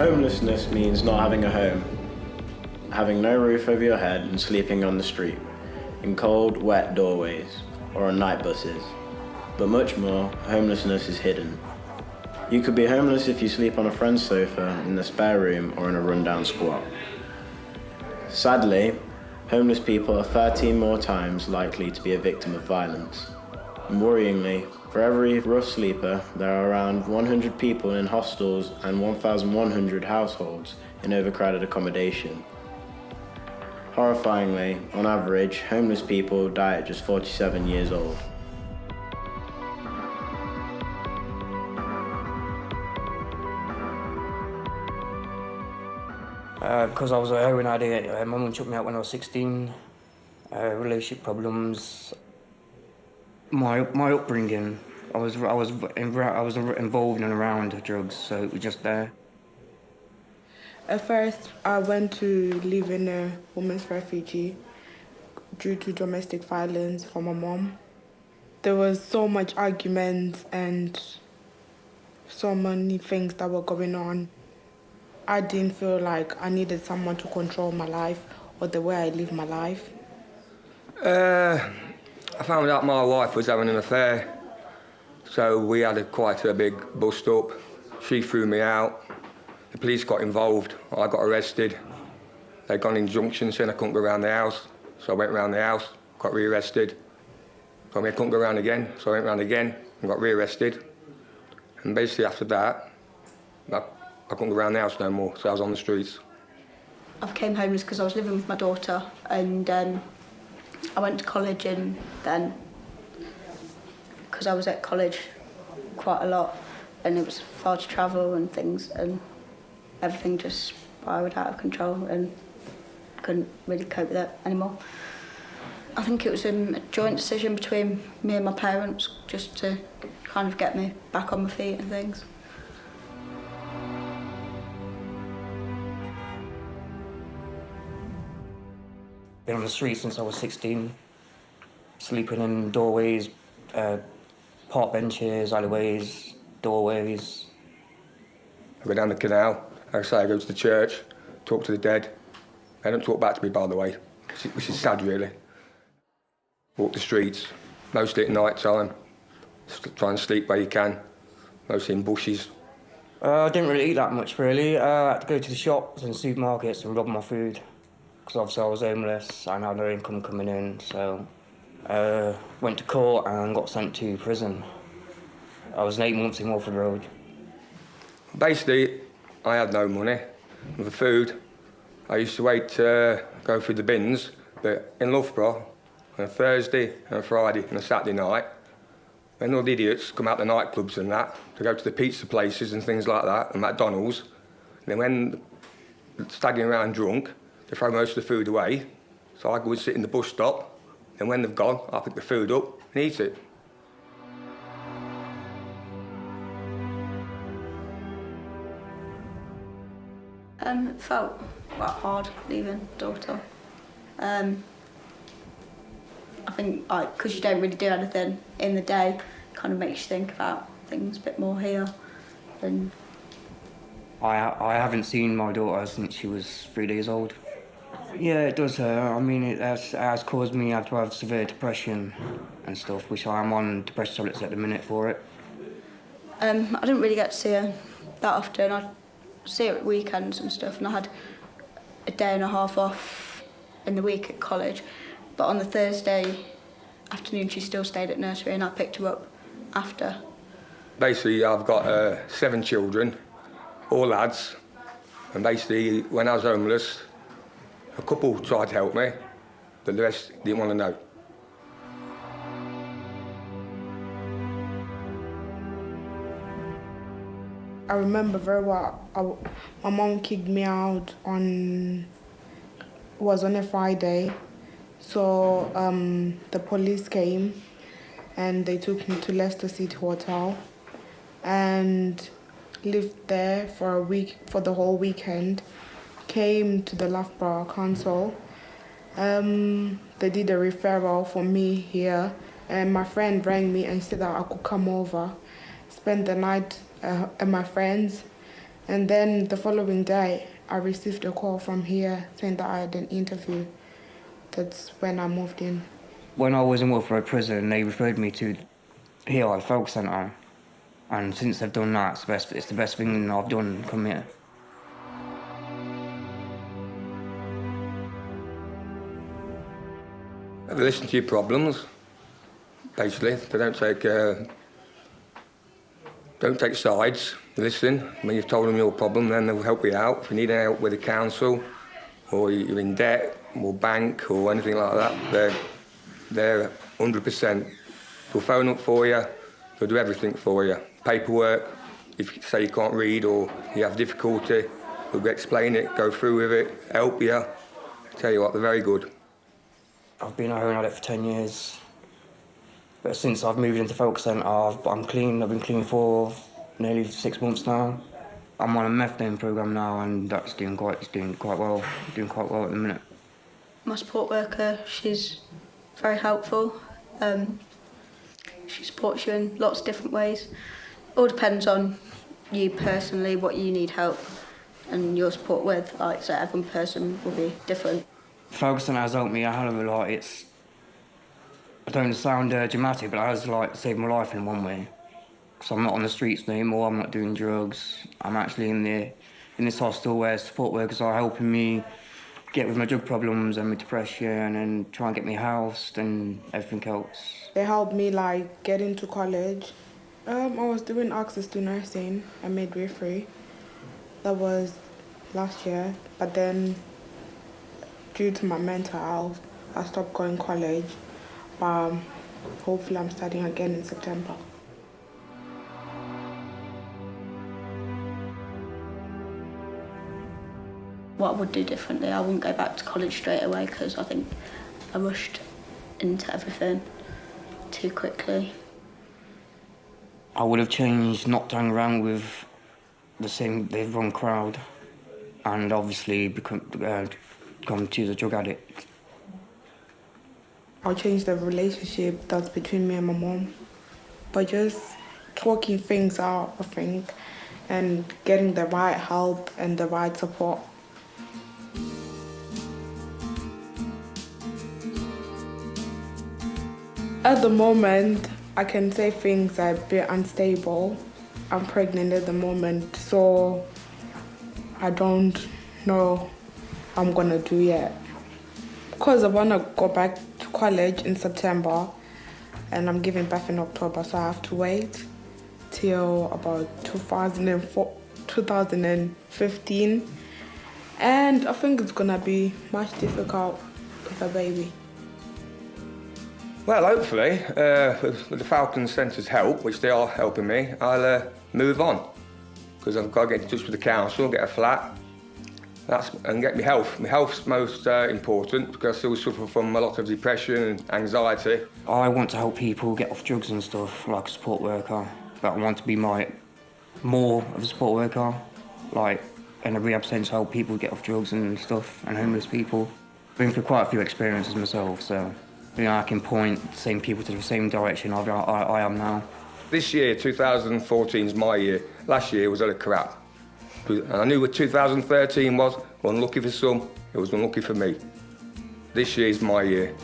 Homelessness means not having a home, having no roof over your head and sleeping on the street, in cold, wet doorways, or on night buses. But much more, homelessness is hidden. You could be homeless if you sleep on a friend's sofa, in the spare room, or in a rundown squat. Sadly, homeless people are 13 more times likely to be a victim of violence. And worryingly, for every rough sleeper, there are around 100 people in hostels and 1,100 households in overcrowded accommodation. Horrifyingly, on average, homeless people die at just 47 years old. Because I was a heroin addict, my mum took me out when I was 16. Relationship problems. My upbringing, I was involved and around drugs, so it was just there. At first, I went to live in a women's refugee due to domestic violence from my mom. There was so much argument and so many things that were going on. I didn't feel like I needed someone to control my life or the way I live my life. I found out my wife was having an affair, so we had quite a big bust-up. She threw me out. The police got involved. I got arrested. They got an injunction saying I couldn't go around the house, so I went around the house, got re-arrested. Told me I couldn't go around again, so I went around again and got re-arrested. And basically after that, I couldn't go around the house no more, so I was on the streets. I became homeless because I was living with my daughter, and I went to college, and then because I was at college quite a lot and it was far to travel and things, and everything just spiraled out of control and couldn't really cope with it anymore. I think it was a joint decision between me and my parents just to kind of get me back on my feet and things. Been on the street since I was 16, sleeping in doorways, park benches, alleyways, doorways. I go down the canal, like I say, I go to the church, talk to the dead. They don't talk back to me, by the way, which is sad, really. Walk the streets, mostly at night time, try and sleep where you can, mostly in bushes. I didn't really eat that much, really. I had to go to the shops and supermarkets and rob my food, because obviously I was homeless and I had no income coming in, so went to court and got sent to prison. I was 8 months in Walford Road. Basically, I had no money for food. I used to wait to go through the bins, but in Loughborough, on a Thursday and a Friday and a Saturday night, when all the idiots come out the nightclubs and that, to go to the pizza places and things like that, and McDonald's, and then when they're staggering around drunk, they throw most of the food away, so I go and sit in the bus stop, and when they've gone, I pick the food up and eat it. It felt quite hard leaving daughter. I think because you don't really do anything in the day, it kind of makes you think about things a bit more here. And I haven't seen my daughter since she was 3 days old. Yeah, it does hurt. I mean, it has caused me to have severe depression and stuff, which I am on depression tablets at the minute for it. I didn't really get to see her that often. I'd see her at weekends and stuff, and I had a day and a half off in the week at college. But on the Thursday afternoon, she still stayed at nursery, and I picked her up after. Basically, I've got 7 children, all lads, and basically, when I was homeless, a couple tried to help me, but the rest didn't want to know. I remember very well, my mom kicked me out on a Friday. So the police came and they took me to Leicester City Hotel and lived there for a week, for the whole weekend. Came to the Loughborough Council. They did a referral for me here, and my friend rang me and said that I could come over, spend the night at my friend's, And then the following day, I received a call from here saying that I had an interview. That's when I moved in. When I was in Wilfred Prison, they referred me to here at the Focus Centre. And since they've done that, it's the best thing I've done come here. They listen to your problems, basically. They don't take sides. They listen. When you've told them your problem, then they'll help you out. If you need any help with the council, or you're in debt, or bank, or anything like that, they're 100%. They'll phone up for you. They'll do everything for you. Paperwork, if you say you can't read or you have difficulty, they'll explain it, go through with it, help you. Tell you what, they're very good. I've been a home addict for 10 years. But since I've moved into Focus Centre, I'm clean. I've been clean for nearly 6 months now. I'm on a methadone programme now, and that's doing quite well. Doing quite well at the minute. My support worker, she's very helpful. She supports you in lots of different ways. All depends on you personally, what you need help and your support with. Like, so every person will be different. Focus Centre has helped me a hell of a lot. I don't sound dramatic, but it has saved my life in one way. Because I'm not on the streets anymore. I'm not doing drugs. I'm actually in this hostel where support workers are helping me get with my drug problems and my depression and try and get me housed and everything else. They helped me get into college. I was doing access to nursing at midwifery. That was last year, but then due to my mental health, I stopped going college. Hopefully I'm studying again in September. What I would do differently, I wouldn't go back to college straight away because I think I rushed into everything too quickly. I would have changed not to hang around with the wrong crowd and obviously become choose a drug addict. I'll change the relationship that's between me and my mom by just talking things out, I think, and getting the right help and the right support. At the moment, I can say things are a bit unstable. I'm pregnant at the moment, so I don't know what I'm gonna do yet. Because I wanna go back to college in September and I'm giving birth in October, so I have to wait till about 2015. And I think it's gonna be much difficult with a baby. Well, hopefully, with the Falcon Centre's help, which they are helping me, I'll move on. Because I've got to get in touch with the council, get a flat, and get my health. My health's most important because I still suffer from a lot of depression and anxiety. I want to help people get off drugs and stuff, like a support worker. But I want to be more of a support worker, in a rehab centre to help people get off drugs and stuff, and homeless people. I've been through quite a few experiences myself, so I can point the same people to the same direction I am now. This year, 2014, is my year. Last year was a lot of crap. And I knew what 2013 was. Unlucky for some, it was unlucky for me. This year is my year.